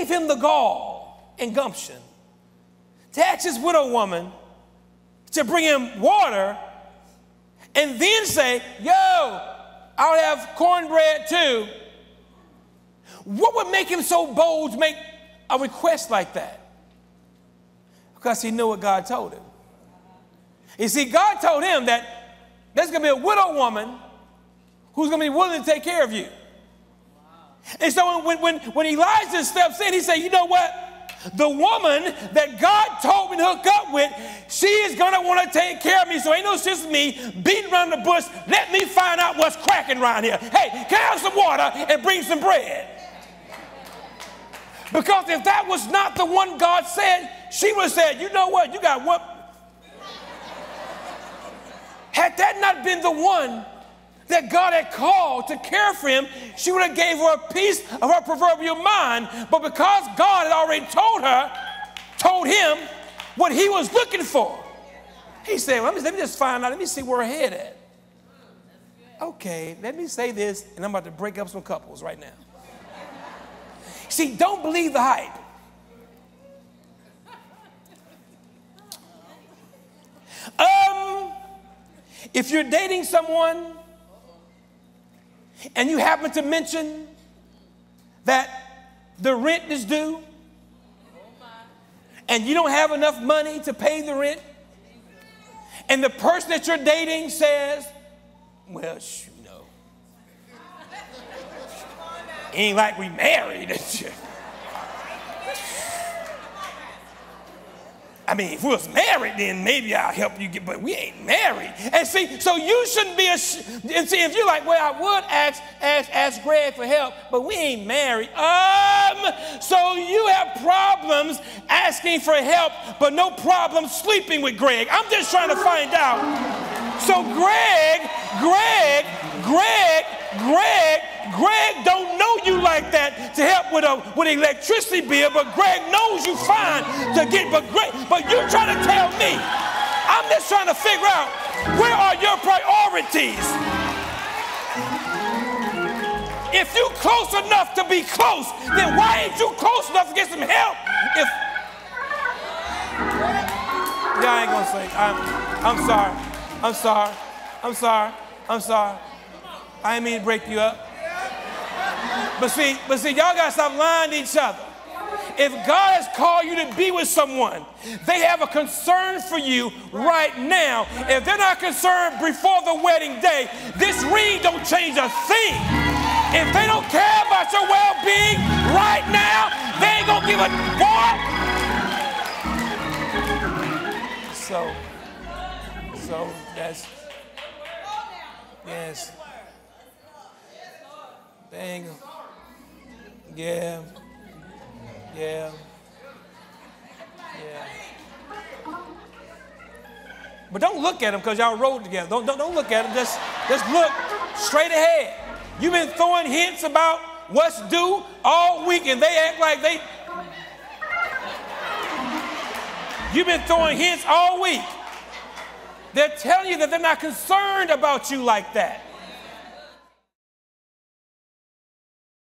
gave him the gall and gumption to ask this widow woman to bring him water and then say, yo, I'll have cornbread too. What would make him so bold to make a request like that? Because he knew what God told him. You see, God told him that there's going to be a widow woman who's going to be willing to take care of you. And so when Elijah steps in, he said, you know what? The woman that God told me to hook up with, she is going to want to take care of me. So ain't no sense in me beating around the bush. Let me find out what's cracking around here. Hey, can I have some water and bring some bread? Because if that was not the one God said, she would have said, you know what? You got what? Had that not been the one that God had called to care for him, she would have gave her a piece of her proverbial mind. But because God had already told him what he was looking for, he said, well, let me just find out. Let me see where her head at. Okay, let me say this, and I'm about to break up some couples right now. See, don't believe the hype. If you're dating someone and you happen to mention that the rent is due and you don't have enough money to pay the rent, and the person that you're dating says, well, you know, ain't like we married. I mean, if we was married, then maybe I'll help you get, but we ain't married. And see, so you shouldn't be, and see, if you're like, well, I would ask Greg for help, but we ain't married. So you have problems asking for help, but no problem sleeping with Greg. I'm just trying to find out. So Greg don't know you like that to help with an electricity bill, but Greg knows you fine to get, but you're trying to tell me. I'm just trying to figure out, where are your priorities? If you close enough to be close, then why ain't you close enough to get some help? Yeah, I ain't gonna say, I'm sorry. I didn't mean to break you up. But see, y'all gotta stop lying to each other. If God has called you to be with someone, they have a concern for you right now. If they're not concerned before the wedding day, this ring don't change a thing. If they don't care about your well-being right now, they ain't gonna give a boy. So that's, yes. Dang. Yeah. But don't look at them because y'all rode together. Don't look at them. Just look straight ahead. You've been throwing hints about what's due all week, and they act like they. You've been throwing hints all week. They're telling you that they're not concerned about you like that.